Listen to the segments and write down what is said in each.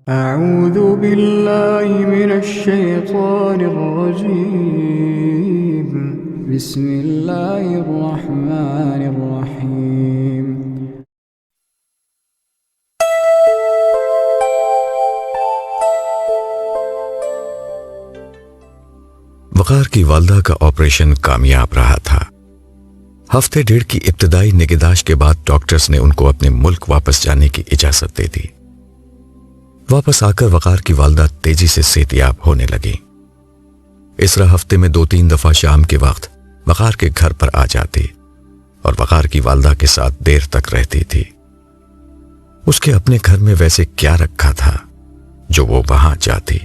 أعوذ بالله من الشيطان الرجيم بسم الله الرحمن الرحيم وقار کی والدہ کا آپریشن کامیاب رہا تھا۔ ہفتے ڈیڑھ کی ابتدائی نگہداشت کے بعد ڈاکٹرز نے ان کو اپنے ملک واپس جانے کی اجازت دے دی۔ واپس آ کر وقار کی والدہ تیزی سے صحتیاب ہونے لگی۔ اسرا ہفتے میں 2-3 دفعہ شام کے وقت وقار کے گھر پر آ جاتی اور وقار کی والدہ کے ساتھ دیر تک رہتی تھی۔ اس کے اپنے گھر میں ویسے کیا رکھا تھا جو وہ وہاں جاتی؟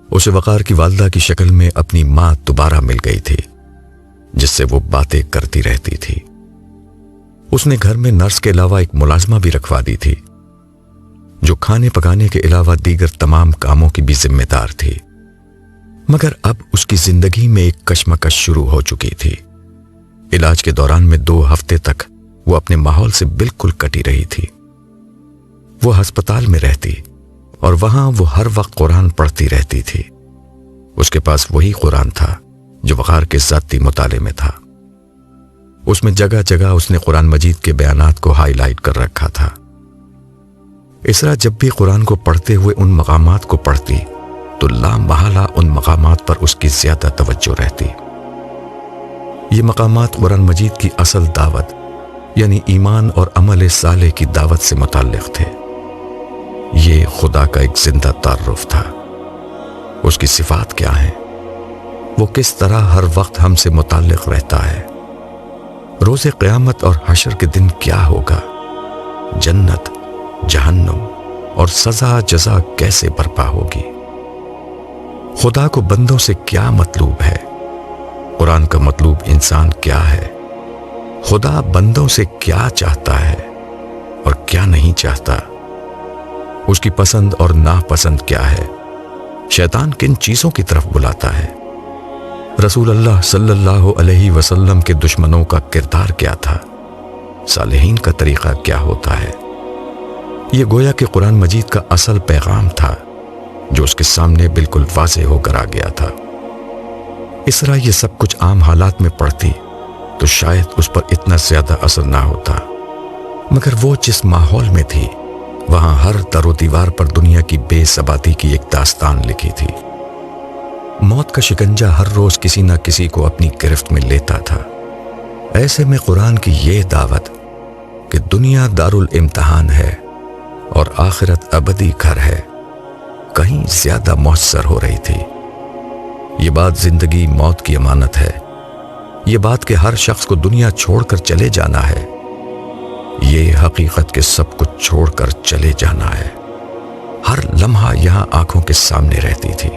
اسے وقار کی والدہ کی شکل میں اپنی ماں دوبارہ مل گئی تھی، جس سے وہ باتیں کرتی رہتی تھی۔ اس نے گھر میں نرس کے علاوہ ایک ملازمہ بھی رکھوا دی تھی، جو کھانے پکانے کے علاوہ دیگر تمام کاموں کی بھی ذمہ دار تھی۔ مگر اب اس کی زندگی میں ایک کشمکش شروع ہو چکی تھی۔ علاج کے دوران میں 2 ہفتے تک وہ اپنے ماحول سے بالکل کٹی رہی تھی۔ وہ ہسپتال میں رہتی اور وہاں وہ ہر وقت قرآن پڑھتی رہتی تھی۔ اس کے پاس وہی قرآن تھا جو وقار کے ذاتی مطالعے میں تھا۔ اس میں جگہ جگہ اس نے قرآن مجید کے بیانات کو ہائی لائٹ کر رکھا تھا۔ اسرا جب بھی قرآن کو پڑھتے ہوئے ان مقامات کو پڑھتی تو لامحالہ ان مقامات پر اس کی زیادہ توجہ رہتی۔ یہ مقامات قرآن مجید کی اصل دعوت یعنی ایمان اور عمل صالح کی دعوت سے متعلق تھے۔ یہ خدا کا ایک زندہ تعارف تھا۔ اس کی صفات کیا ہیں؟ وہ کس طرح ہر وقت ہم سے متعلق رہتا ہے؟ روز قیامت اور حشر کے دن کیا ہوگا؟ جنت، جہنم اور سزا جزا کیسے برپا ہوگی؟ خدا کو بندوں سے کیا مطلوب ہے؟ قرآن کا مطلوب انسان کیا ہے؟ خدا بندوں سے کیا چاہتا ہے اور کیا نہیں چاہتا؟ اس کی پسند اور ناپسند کیا ہے؟ شیطان کن چیزوں کی طرف بلاتا ہے؟ رسول اللہ صلی اللہ علیہ وسلم کے دشمنوں کا کردار کیا تھا؟ صالحین کا طریقہ کیا ہوتا ہے؟ یہ گویا کہ قرآن مجید کا اصل پیغام تھا جو اس کے سامنے بالکل واضح ہو کر آ گیا تھا۔ اسرا یہ سب کچھ عام حالات میں پڑھتی تو شاید اس پر اتنا زیادہ اثر نہ ہوتا، مگر وہ جس ماحول میں تھی وہاں ہر در و دیوار پر دنیا کی بے ثباتی کی ایک داستان لکھی تھی۔ موت کا شکنجہ ہر روز کسی نہ کسی کو اپنی گرفت میں لیتا تھا۔ ایسے میں قرآن کی یہ دعوت کہ دنیا دارالامتحان ہے اور آخرت ابدی گھر ہے کہیں زیادہ مؤثر ہو رہی تھی۔ یہ بات زندگی موت کی امانت ہے، یہ بات کہ ہر شخص کو دنیا چھوڑ کر چلے جانا ہے، یہ حقیقت کے سب کچھ چھوڑ کر چلے جانا ہے۔ ہر لمحہ یہاں آنکھوں کے سامنے رہتی تھی۔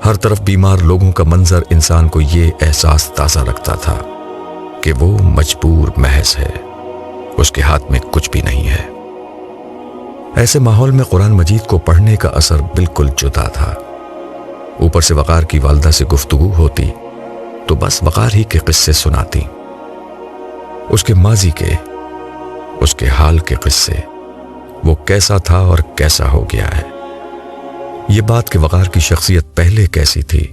ہر طرف بیمار لوگوں کا منظر انسان کو یہ احساس تازہ رکھتا تھا کہ وہ مجبور محض ہے، اس کے ہاتھ میں کچھ بھی نہیں ہے۔ ایسے ماحول میں قرآن مجید کو پڑھنے کا اثر بالکل جدا تھا۔ اوپر سے وقار کی والدہ سے گفتگو ہوتی تو بس وقار ہی کے قصے سناتی، اس کے ماضی کے، اس کے حال کے قصے، وہ کیسا تھا اور کیسا ہو گیا ہے۔ یہ بات کہ وقار کی شخصیت پہلے کیسی تھی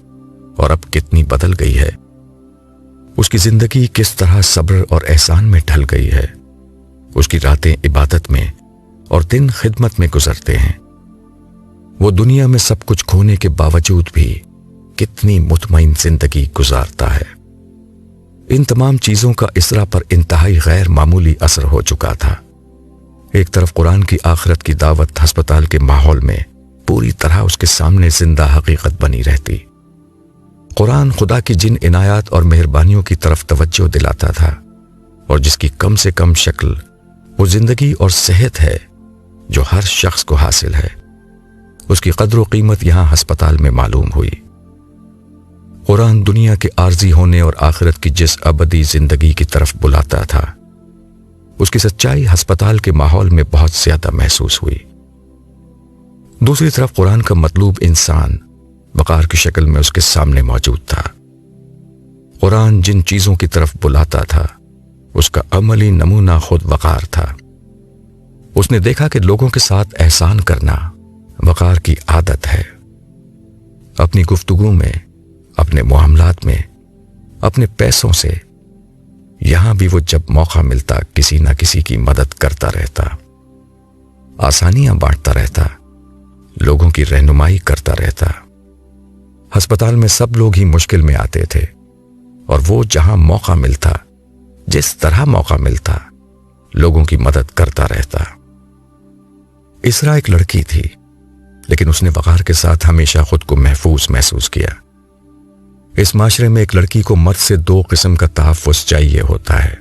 اور اب کتنی بدل گئی ہے، اس کی زندگی کس طرح صبر اور احسان میں ڈھل گئی ہے، اس کی راتیں عبادت میں اور دن خدمت میں گزرتے ہیں۔ وہ دنیا میں سب کچھ کھونے کے باوجود بھی کتنی مطمئن زندگی گزارتا ہے۔ ان تمام چیزوں کا اسرا پر انتہائی غیر معمولی اثر ہو چکا تھا۔ ایک طرف قرآن کی آخرت کی دعوت ہسپتال کے ماحول میں پوری طرح اس کے سامنے زندہ حقیقت بنی رہتی۔ قرآن خدا کی جن عنایات اور مہربانیوں کی طرف توجہ دلاتا تھا اور جس کی کم سے کم شکل وہ زندگی اور صحت ہے جو ہر شخص کو حاصل ہے، اس کی قدر و قیمت یہاں ہسپتال میں معلوم ہوئی۔ قرآن دنیا کے عارضی ہونے اور آخرت کی جس ابدی زندگی کی طرف بلاتا تھا، اس کی سچائی ہسپتال کے ماحول میں بہت زیادہ محسوس ہوئی۔ دوسری طرف قرآن کا مطلوب انسان وقار کی شکل میں اس کے سامنے موجود تھا۔ قرآن جن چیزوں کی طرف بلاتا تھا اس کا عملی نمونہ خود وقار تھا۔ اس نے دیکھا کہ لوگوں کے ساتھ احسان کرنا وقار کی عادت ہے۔ اپنی گفتگو میں، اپنے معاملات میں، اپنے پیسوں سے، یہاں بھی وہ جب موقع ملتا کسی نہ کسی کی مدد کرتا رہتا، آسانیاں بانٹتا رہتا، لوگوں کی رہنمائی کرتا رہتا۔ ہسپتال میں سب لوگ ہی مشکل میں آتے تھے، اور وہ جہاں موقع ملتا، جس طرح موقع ملتا، لوگوں کی مدد کرتا رہتا۔ اسرا ایک لڑکی تھی، لیکن اس نے وقار کے ساتھ ہمیشہ خود کو محفوظ محسوس کیا۔ اس معاشرے میں ایک لڑکی کو مرد سے دو قسم کا تحفظ چاہیے ہوتا ہے۔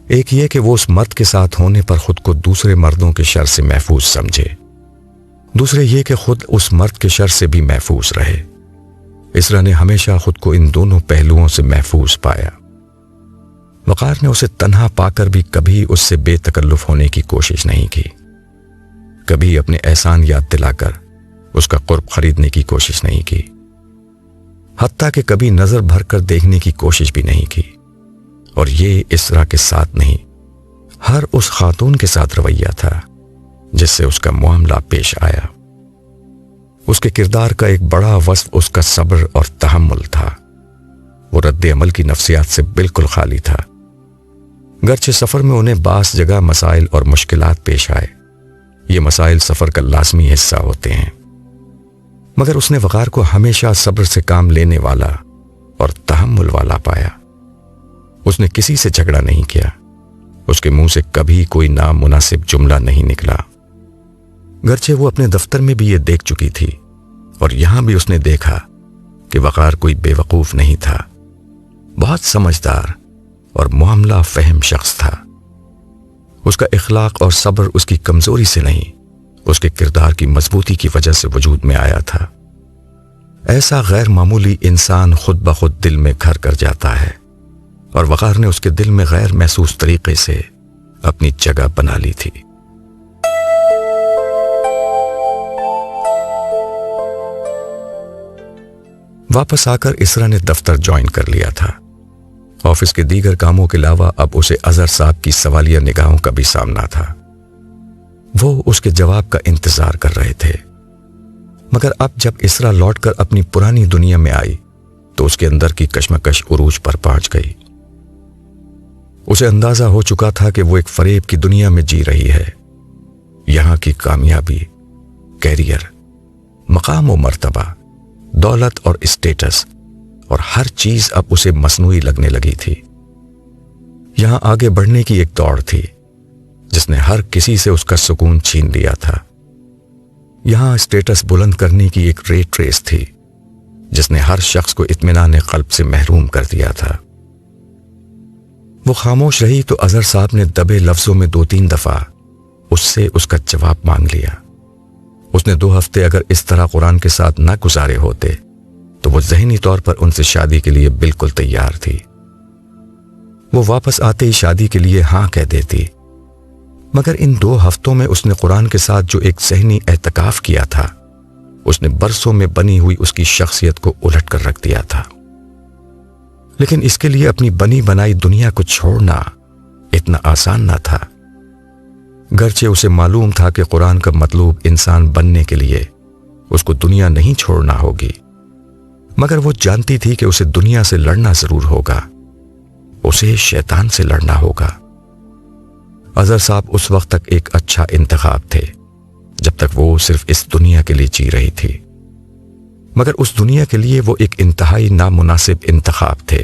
ایک یہ کہ وہ اس مرد کے ساتھ ہونے پر خود کو دوسرے مردوں کے شر سے محفوظ سمجھے، دوسرے یہ کہ خود اس مرد کے شر سے بھی محفوظ رہے۔ اسرا نے ہمیشہ خود کو ان دونوں پہلوؤں سے محفوظ پایا۔ وقار نے اسے تنہا پا کر بھی کبھی اس سے بے تکلف ہونے کی کوشش نہیں کی، کبھی اپنے احسان یاد دلا کر اس کا قرب خریدنے کی کوشش نہیں کی، حتیٰ کہ کبھی نظر بھر کر دیکھنے کی کوشش بھی نہیں کی۔ اور یہ اسرا کے ساتھ نہیں، ہر اس خاتون کے ساتھ رویہ تھا جس سے اس کا معاملہ پیش آیا۔ اس کے کردار کا ایک بڑا وصف اس کا صبر اور تحمل تھا۔ وہ رد عمل کی نفسیات سے بالکل خالی تھا۔ گرچہ سفر میں انہیں بعض جگہ مسائل اور مشکلات پیش آئے، یہ مسائل سفر کا لازمی حصہ ہوتے ہیں، مگر اس نے وقار کو ہمیشہ صبر سے کام لینے والا اور تحمل والا پایا۔ اس نے کسی سے جھگڑا نہیں کیا، اس کے منہ سے کبھی کوئی نامناسب جملہ نہیں نکلا۔ گرچہ وہ اپنے دفتر میں بھی یہ دیکھ چکی تھی، اور یہاں بھی اس نے دیکھا کہ وقار کوئی بے وقوف نہیں تھا، بہت سمجھدار اور معاملہ فہم شخص تھا۔ اس کا اخلاق اور صبر اس کی کمزوری سے نہیں، اس کے کردار کی مضبوطی کی وجہ سے وجود میں آیا تھا۔ ایسا غیر معمولی انسان خود بخود دل میں گھر کر جاتا ہے، اور وقار نے اس کے دل میں غیر محسوس طریقے سے اپنی جگہ بنا لی تھی۔ واپس آ کر اسرا نے دفتر جوائن کر لیا تھا۔ آفس کے دیگر کاموں کے علاوہ اب اسے اظہر صاحب کی سوالیہ نگاہوں کا بھی سامنا تھا۔ وہ اس کے جواب کا انتظار کر رہے تھے، مگر اب جب اسرا لوٹ کر اپنی پرانی دنیا میں آئی تو اس کے اندر کی کشمکش عروج پر پہنچ گئی۔ اسے اندازہ ہو چکا تھا کہ وہ ایک فریب کی دنیا میں جی رہی ہے۔ یہاں کی کامیابی، کیریئر، مقام و مرتبہ، دولت اور اسٹیٹس اور ہر چیز اب اسے مصنوعی لگنے لگی تھی۔ یہاں آگے بڑھنے کی ایک دوڑ تھی جس نے ہر کسی سے اس کا سکون چھین لیا تھا۔ یہاں اسٹیٹس بلند کرنے کی ایک ریٹ ریس تھی جس نے ہر شخص کو اطمینان قلب سے محروم کر دیا تھا۔ وہ خاموش رہی تو اظہر صاحب نے دبے لفظوں میں 2-3 دفعہ اس سے اس کا جواب مانگ لیا۔ اس نے 2 ہفتے اگر اس طرح قرآن کے ساتھ نہ گزارے ہوتے تو وہ ذہنی طور پر ان سے شادی کے لیے بالکل تیار تھی۔ وہ واپس آتے ہی شادی کے لیے ہاں کہہ دیتی، مگر ان 2 ہفتوں میں اس نے قرآن کے ساتھ جو ایک ذہنی اعتکاف کیا تھا، اس نے برسوں میں بنی ہوئی اس کی شخصیت کو الٹ کر رکھ دیا تھا۔ لیکن اس کے لیے اپنی بنی بنائی دنیا کو چھوڑنا اتنا آسان نہ تھا۔ گرچہ اسے معلوم تھا کہ قرآن کا مطلوب انسان بننے کے لیے اس کو دنیا نہیں چھوڑنا ہوگی، مگر وہ جانتی تھی کہ اسے دنیا سے لڑنا ضرور ہوگا، اسے شیطان سے لڑنا ہوگا۔ اظہر صاحب اس وقت تک ایک اچھا انتخاب تھے جب تک وہ صرف اس دنیا کے لیے جی رہی تھی، مگر اس دنیا کے لیے وہ ایک انتہائی نامناسب انتخاب تھے۔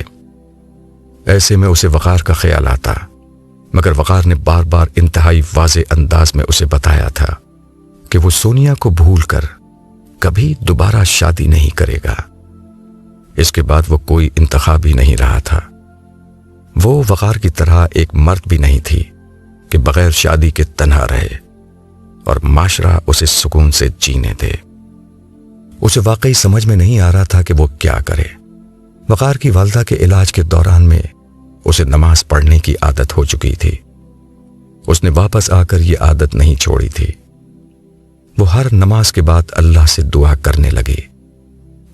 ایسے میں اسے وقار کا خیال آتا، مگر وقار نے بار بار انتہائی واضح انداز میں اسے بتایا تھا کہ وہ سونیا کو بھول کر کبھی دوبارہ شادی نہیں کرے گا۔ اس کے بعد وہ کوئی انتخاب ہی نہیں رہا تھا۔ وہ وقار کی طرح ایک مرد بھی نہیں تھی کہ بغیر شادی کے تنہا رہے اور معاشرہ اسے سکون سے جینے دے۔ اسے واقعی سمجھ میں نہیں آ رہا تھا کہ وہ کیا کرے۔ وقار کی والدہ کے علاج کے دوران میں اسے نماز پڑھنے کی عادت ہو چکی تھی۔ اس نے واپس آ کر یہ عادت نہیں چھوڑی تھی۔ وہ ہر نماز کے بعد اللہ سے دعا کرنے لگی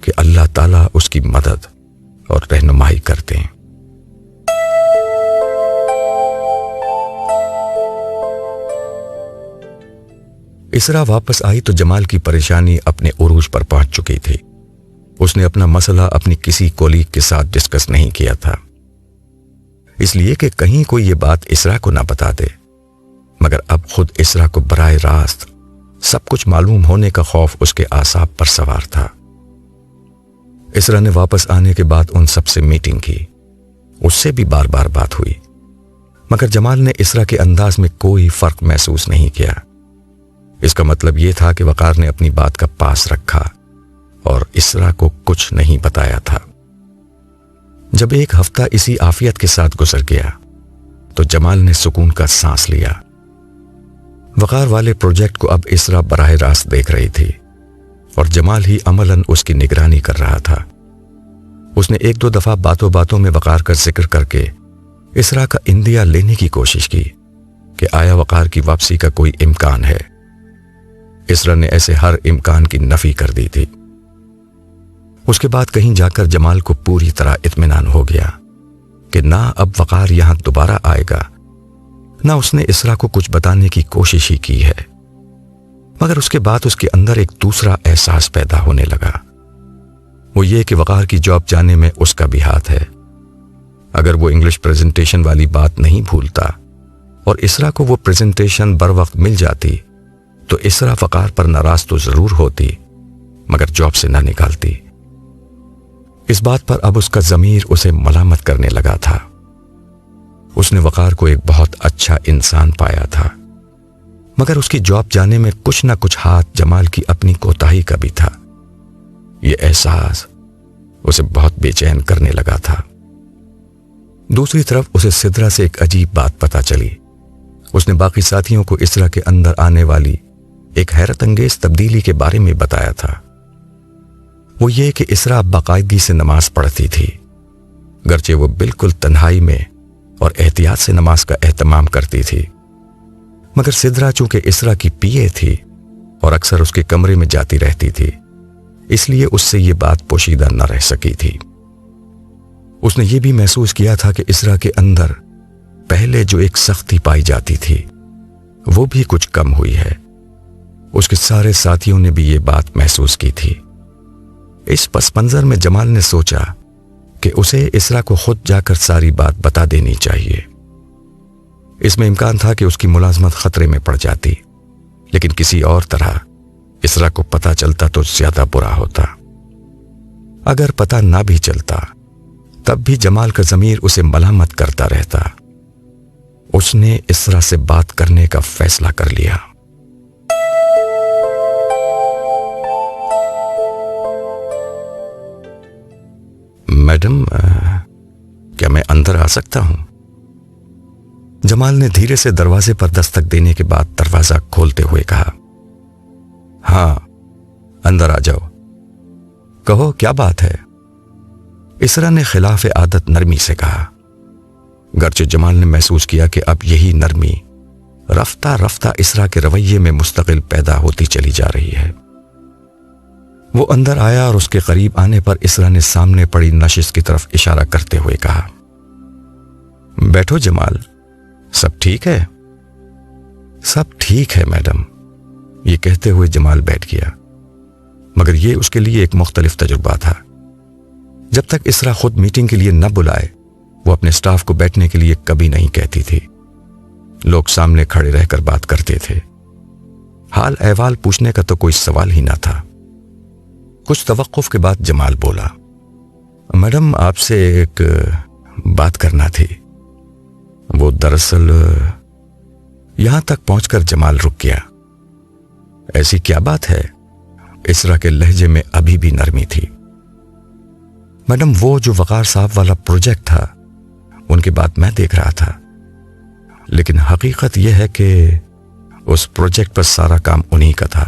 کہ اللہ تعالیٰ اس کی مدد اور رہنمائی کرتے ہیں۔ اسرا واپس آئی تو جمال کی پریشانی اپنے عروج پر پہنچ چکی تھی۔ اس نے اپنا مسئلہ اپنی کسی کولیگ کے ساتھ ڈسکس نہیں کیا تھا، اس لیے کہ کہیں کوئی یہ بات اسرا کو نہ بتا دے، مگر اب خود اسرا کو براہ راست سب کچھ معلوم ہونے کا خوف اس کے اعصاب پر سوار تھا۔ اسرا نے واپس آنے کے بعد ان سب سے میٹنگ کی، اس سے بھی بار بار بات ہوئی، مگر جمال نے اسرا کے انداز میں کوئی فرق محسوس نہیں کیا۔ اس کا مطلب یہ تھا کہ وقار نے اپنی بات کا پاس رکھا اور اسرا کو کچھ نہیں بتایا تھا۔ جب ایک ہفتہ اسی عافیت کے ساتھ گزر گیا تو جمال نے سکون کا سانس لیا۔ وقار والے پروجیکٹ کو اب اسرا براہ راست دیکھ رہی تھی اور جمال ہی عملاً اس کی نگرانی کر رہا تھا۔ اس نے ایک دو دفعہ باتوں باتوں میں وقار کا ذکر کر کے اسرا کا اندیا لینے کی کوشش کی کہ آیا وقار کی واپسی کا کوئی امکان ہے۔ اسرا نے ایسے ہر امکان کی نفی کر دی تھی۔ اس کے بعد کہیں جا کر جمال کو پوری طرح اطمینان ہو گیا کہ نہ اب وقار یہاں دوبارہ آئے گا، نہ اس نے اسرا کو کچھ بتانے کی کوشش ہی کی ہے۔ مگر اس کے بعد اس کے اندر ایک دوسرا احساس پیدا ہونے لگا، وہ یہ کہ وقار کی جاب جانے میں اس کا بھی ہاتھ ہے۔ اگر وہ انگلش پریزنٹیشن والی بات نہیں بھولتا اور اسرا کو وہ پریزنٹیشن بر وقت مل جاتی تو اسرا وقار پر ناراض تو ضرور ہوتی مگر جاب سے نہ نکالتی۔ اس بات پر اب اس کا ضمیر اسے ملامت کرنے لگا تھا۔ اس نے وقار کو ایک بہت اچھا انسان پایا تھا، مگر اس کی جاب جانے میں کچھ نہ کچھ ہاتھ جمال کی اپنی کوتاہی کا بھی تھا۔ یہ احساس اسے بہت بے چین کرنے لگا تھا۔ دوسری طرف اسے سدرا سے ایک عجیب بات پتہ چلی۔ اس نے باقی ساتھیوں کو اسرا کے اندر آنے والی ایک حیرت انگیز تبدیلی کے بارے میں بتایا تھا۔ وہ یہ کہ اسرا باقاعدگی سے نماز پڑھتی تھی، گرچہ وہ بالکل تنہائی میں اور احتیاط سے نماز کا اہتمام کرتی تھی، مگر سدرا چونکہ اسرا کی پی اے تھی اور اکثر اس کے کمرے میں جاتی رہتی تھی، اس لیے اس سے یہ بات پوشیدہ نہ رہ سکی تھی۔ اس نے یہ بھی محسوس کیا تھا کہ اسرا کے اندر پہلے جو ایک سختی پائی جاتی تھی وہ بھی کچھ کم ہوئی ہے۔ اس کے سارے ساتھیوں نے بھی یہ بات محسوس کی تھی۔ اس پس منظر میں جمال نے سوچا کہ اسے اسرا کو خود جا کر ساری بات بتا دینی چاہیے۔ اس میں امکان تھا کہ اس کی ملازمت خطرے میں پڑ جاتی، لیکن کسی اور طرح اسرا کو پتہ چلتا تو زیادہ برا ہوتا۔ اگر پتہ نہ بھی چلتا تب بھی جمال کا ضمیر اسے ملامت کرتا رہتا۔ اس نے اسرا سے بات کرنے کا فیصلہ کر لیا۔ میڈم، کیا میں اندر آ سکتا ہوں؟ جمال نے دھیرے سے دروازے پر دستک دینے کے بعد دروازہ کھولتے ہوئے کہا۔ ہاں، اندر آ جاؤ، کہو کیا بات ہے؟ اسرا نے خلاف عادت نرمی سے کہا، گرچہ جمال نے محسوس کیا کہ اب یہی نرمی رفتہ رفتہ اسرا کے رویے میں مستقل پیدا ہوتی چلی جا رہی ہے۔ وہ اندر آیا اور اس کے قریب آنے پر اسرا نے سامنے پڑی نشست کی طرف اشارہ کرتے ہوئے کہا، بیٹھو جمال، سب ٹھیک ہے؟ سب ٹھیک ہے میڈم، یہ کہتے ہوئے جمال بیٹھ گیا، مگر یہ اس کے لیے ایک مختلف تجربہ تھا۔ جب تک اسرا خود میٹنگ کے لیے نہ بلائے وہ اپنے سٹاف کو بیٹھنے کے لیے کبھی نہیں کہتی تھی۔ لوگ سامنے کھڑے رہ کر بات کرتے تھے، حال احوال پوچھنے کا تو کوئی سوال ہی نہ تھا۔ کچھ توقف کے بعد جمال بولا، میڈم آپ سے ایک بات کرنا تھی۔ وہ دراصل یہاں تک پہنچ کر جمال رک گیا۔ ایسی کیا بات ہے؟ اسرا کے لہجے میں ابھی بھی نرمی تھی۔ میڈم، وہ جو وقار صاحب والا پروجیکٹ تھا ان کی بات میں دیکھ رہا تھا، لیکن حقیقت یہ ہے کہ اس پروجیکٹ پر سارا کام انہی کا تھا۔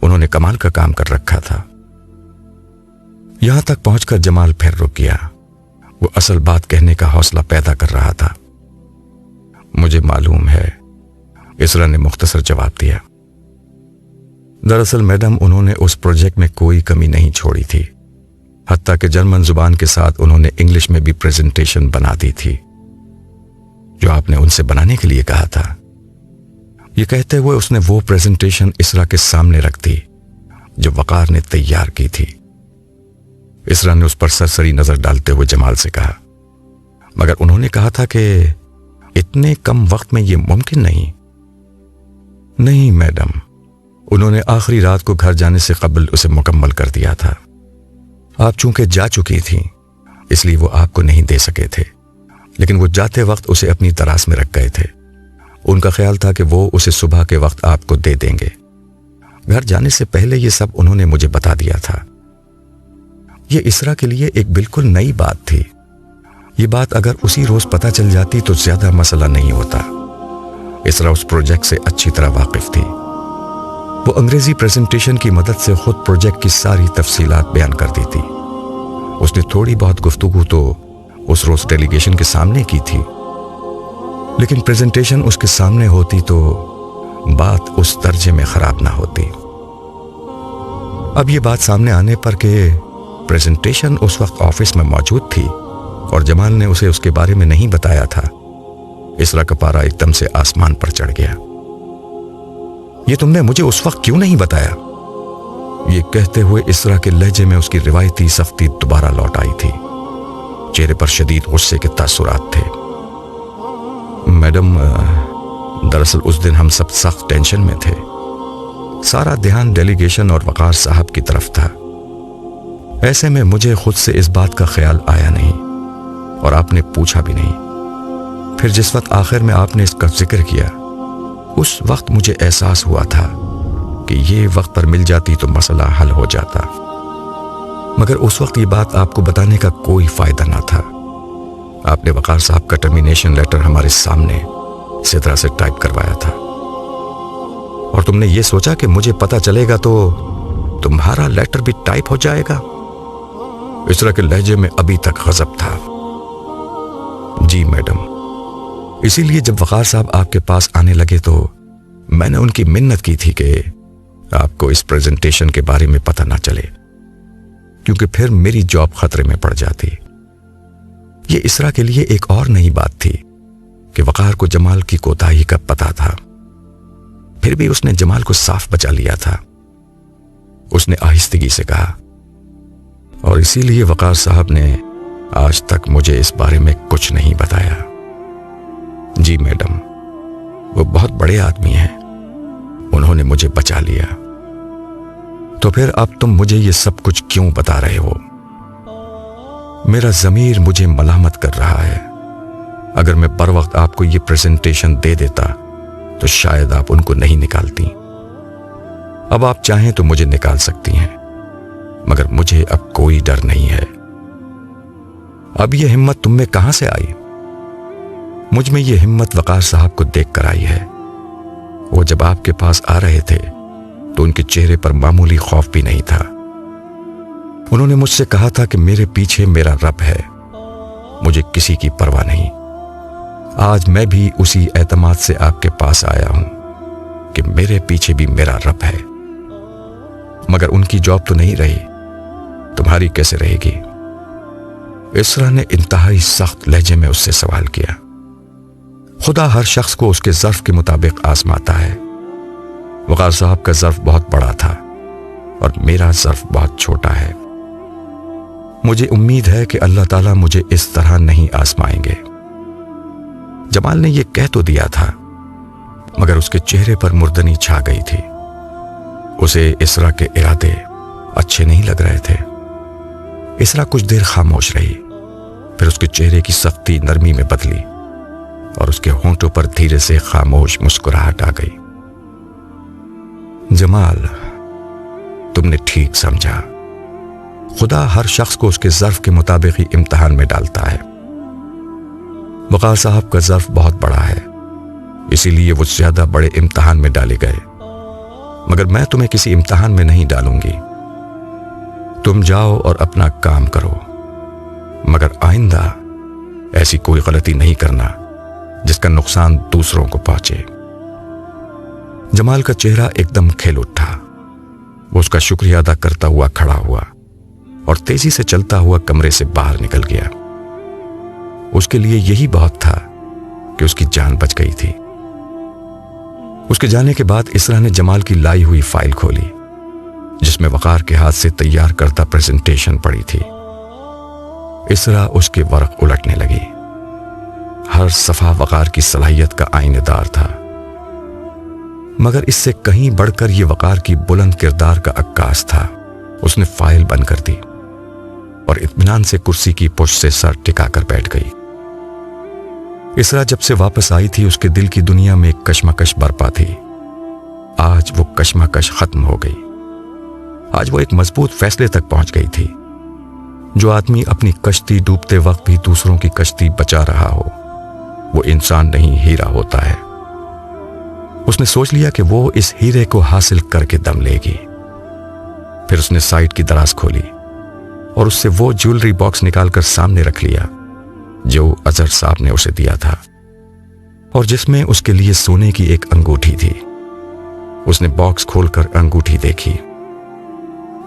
انہوں نے کمال کا کام کر رکھا تھا۔ یہاں تک پہنچ کر جمال پھر رک گیا۔ وہ اصل بات کہنے کا حوصلہ پیدا کر رہا تھا۔ مجھے معلوم ہے، اسرا نے مختصر جواب دیا۔ دراصل میڈم، انہوں نے اس پروجیکٹ میں کوئی کمی نہیں چھوڑی تھی، حتیٰ کہ جرمن زبان کے ساتھ انہوں نے انگلش میں بھی پریزنٹیشن بنا دی تھی جو آپ نے ان سے بنانے کے لیے کہا تھا۔ یہ کہتے ہوئے اس نے وہ پریزنٹیشن اسرا کے سامنے رکھ دی جو وقار نے تیار کی تھی۔ اسرا نے اس پر سرسری نظر ڈالتے ہوئے جمال سے کہا، مگر انہوں نے کہا تھا کہ اتنے کم وقت میں یہ ممکن نہیں۔ نہیں میڈم، انہوں نے آخری رات کو گھر جانے سے قبل اسے مکمل کر دیا تھا۔ آپ چونکہ جا چکی تھیں اس لیے وہ آپ کو نہیں دے سکے تھے، لیکن وہ جاتے وقت اسے اپنی تراس میں رکھ گئے تھے۔ ان کا خیال تھا کہ وہ اسے صبح کے وقت آپ کو دے دیں گے۔ گھر جانے سے پہلے یہ سب انہوں نے مجھے بتا دیا تھا۔ یہ اسرا کے لیے ایک بالکل نئی بات تھی۔ یہ بات اگر اسی روز پتہ چل جاتی تو زیادہ مسئلہ نہیں ہوتا۔ اسرا اس پروجیکٹ سے اچھی طرح واقف تھی۔ وہ انگریزی پریزنٹیشن کی مدد سے خود پروجیکٹ کی ساری تفصیلات بیان کر دی تھی۔ اس نے تھوڑی بہت گفتگو تو اس روز ڈیلیگیشن کے سامنے کی تھی، لیکن پریزنٹیشن اس کے سامنے ہوتی تو بات اس درجے میں خراب نہ ہوتی۔ اب یہ بات سامنے آنے پر کہ پریزنٹیشن اس وقت آفس میں موجود تھی اور جمال نے اسے اس کے بارے میں نہیں بتایا تھا، اسرا کا پارا ایک دم سے آسمان پر چڑھ گیا۔ یہ تم نے مجھے اس وقت کیوں نہیں بتایا؟ یہ کہتے ہوئے اسرا کے لہجے میں اس کی روایتی سختی دوبارہ لوٹ آئی تھی۔ چہرے پر شدید غصے کے تاثرات تھے۔ میڈم، دراصل اس دن ہم سب سخت ٹینشن میں تھے۔ سارا دھیان ڈیلیگیشن اور وقار صاحب کی طرف تھا۔ ایسے میں مجھے خود سے اس بات کا خیال آیا نہیں اور آپ نے پوچھا بھی نہیں۔ پھر جس وقت آخر میں آپ نے اس کا ذکر کیا، اس وقت مجھے احساس ہوا تھا کہ یہ وقت پر مل جاتی تو مسئلہ حل ہو جاتا، مگر اس وقت یہ بات آپ کو بتانے کا کوئی فائدہ نہ تھا۔ آپ نے وقار صاحب کا ٹرمینیشن لیٹر ہمارے سامنے سدرا سے ٹائپ کروایا تھا، اور تم نے یہ سوچا کہ مجھے پتہ چلے گا تو تمہارا لیٹر بھی ٹائپ ہو جائے گا۔ اسرا کے لہجے میں ابھی تک غضب تھا۔ جی میڈم، اسی لیے جب وقار صاحب آپ کے پاس آنے لگے تو میں نے ان کی منت کی تھی کہ آپ کو اس پریزنٹیشن کے بارے میں پتہ نہ چلے، کیونکہ پھر میری جاب خطرے میں پڑ جاتی۔ یہ اسرا کے لیے ایک اور نئی بات تھی کہ وقار کو جمال کی کوتاہی کا پتہ تھا، پھر بھی اس نے جمال کو صاف بچا لیا تھا۔ اس نے آہستگی سے کہا، اور اسی لیے وقار صاحب نے آج تک مجھے اس بارے میں کچھ نہیں بتایا۔ جی میڈم، وہ بہت بڑے آدمی ہیں، انہوں نے مجھے بچا لیا۔ تو پھر اب تم مجھے یہ سب کچھ کیوں بتا رہے ہو؟ میرا ضمیر مجھے ملامت کر رہا ہے۔ اگر میں بر وقت آپ کو یہ پریزنٹیشن دے دیتا تو شاید آپ ان کو نہیں نکالتی۔ اب آپ چاہیں تو مجھے نکال سکتی ہیں، مگر مجھے اب کوئی ڈر نہیں ہے۔ اب یہ ہمت تم میں کہاں سے آئی؟ مجھ میں یہ ہمت وقار صاحب کو دیکھ کر آئی ہے۔ وہ جب آپ کے پاس آ رہے تھے تو ان کے چہرے پر معمولی خوف بھی نہیں تھا۔ انہوں نے مجھ سے کہا تھا کہ میرے پیچھے میرا رب ہے، مجھے کسی کی پرواہ نہیں۔ آج میں بھی اسی اعتماد سے آپ کے پاس آیا ہوں کہ میرے پیچھے بھی میرا رب ہے۔ مگر ان کی جاب تو نہیں رہی، تمہاری کیسے رہے گی؟ اسرا نے انتہائی سخت لہجے میں اس سے سوال کیا۔ خدا ہر شخص کو اس کے ظرف کے مطابق آزماتا ہے۔ وقار صاحب کا ظرف بہت بڑا تھا اور میرا ظرف بہت چھوٹا ہے۔ مجھے امید ہے کہ اللہ تعالیٰ مجھے اس طرح نہیں آزمائیں گے۔ جمال نے یہ کہہ تو دیا تھا، مگر اس کے چہرے پر مردنی چھا گئی تھی۔ اسے اسرا کے ارادے اچھے نہیں لگ رہے تھے۔ اسرا کچھ دیر خاموش رہی، پھر اس کے چہرے کی سختی نرمی میں بدلی اور اس کے ہونٹوں پر دھیرے سے خاموش مسکراہٹ آ گئی۔ جمال، تم نے ٹھیک سمجھا۔ خدا ہر شخص کو اس کے ظرف کے مطابق ہی امتحان میں ڈالتا ہے۔ وقار صاحب کا ظرف بہت بڑا ہے، اسی لیے وہ زیادہ بڑے امتحان میں ڈالے گئے، مگر میں تمہیں کسی امتحان میں نہیں ڈالوں گی۔ تم جاؤ اور اپنا کام کرو، مگر آئندہ ایسی کوئی غلطی نہیں کرنا جس کا نقصان دوسروں کو پہنچے۔ جمال کا چہرہ ایک دم کھل اٹھا۔ وہ اس کا شکریہ ادا کرتا ہوا کھڑا ہوا اور تیزی سے چلتا ہوا کمرے سے باہر نکل گیا۔ اس کے لیے یہی بہت تھا کہ اس کی جان بچ گئی تھی۔ اس کے جانے کے بعد اسرا نے جمال کی لائی ہوئی فائل کھولی جس میں وقار کے ہاتھ سے تیار کردہ پریزنٹیشن پڑی تھی۔ اسرا اس کے ورق الٹنے لگی۔ ہر صفحہ وقار کی صلاحیت کا آئینہ دار تھا، مگر اس سے کہیں بڑھ کر یہ وقار کی بلند کردار کا عکاس تھا۔ اس نے فائل بند کر دی اور اطمینان سے کرسی کی پشت سے سر ٹکا کر بیٹھ گئی۔ اسرا جب سے واپس آئی تھی اس کے دل کی دنیا میں ایک کشمکش برپا تھی۔ آج وہ کشمکش ختم ہو گئی۔ آج وہ ایک مضبوط فیصلے تک پہنچ گئی تھی۔ جو آدمی اپنی کشتی ڈوبتے وقت بھی دوسروں کی کشتی بچا رہا ہو وہ انسان نہیں، ہیرا ہوتا ہے۔ اس نے سوچ لیا کہ وہ اس ہیرے کو حاصل کر کے دم لے گی۔ پھر اس نے سائٹ کی دراز کھولی اور اس سے وہ جیولری باکس نکال کر سامنے رکھ لیا جو اظہر صاحب نے اسے دیا تھا اور جس میں اس کے لیے سونے کی ایک انگوٹھی تھی۔ اس نے باکس کھول کر انگوٹھی دیکھی۔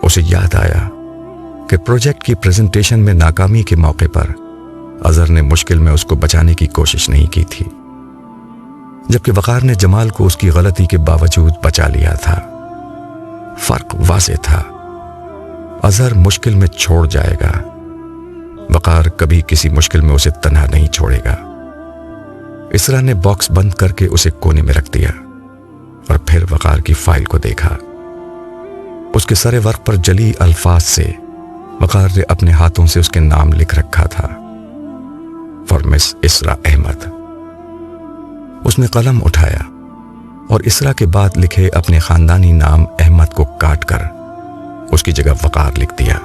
اسے یاد آیا کہ پروجیکٹ کی پریزنٹیشن میں ناکامی کے موقع پر اظہر نے مشکل میں اس کو بچانے کی کوشش نہیں کی تھی، جبکہ وقار نے جمال کو اس کی غلطی کے باوجود بچا لیا تھا۔ فرق واضح تھا، اظہر مشکل میں چھوڑ جائے گا، وقار کبھی کسی مشکل میں اسے تنہا نہیں چھوڑے گا۔ اسرا نے باکس بند کر کے اسے کونے میں رکھ دیا اور پھر وقار کی فائل کو دیکھا۔ اس کے سرے ورق پر جلی الفاظ سے وقار نے اپنے ہاتھوں سے اس کے نام لکھ رکھا تھا، فار مس اسرا احمد۔ اس نے قلم اٹھایا اور اسرا کے بعد لکھے اپنے خاندانی نام احمد کو کاٹ کر اس کی جگہ وقار لکھ دیا۔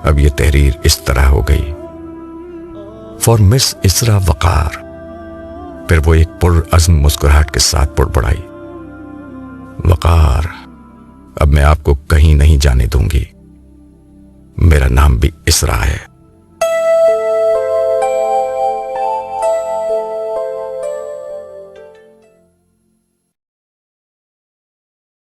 اب یہ تحریر اس طرح ہو گئی، فار مس اسرا وقار۔ پھر وہ ایک پرعزم مسکراہٹ کے ساتھ بڑبڑائی، وقار، اب میں آپ کو کہیں نہیں جانے دوں گی، میرا نام بھی اسرا ہے۔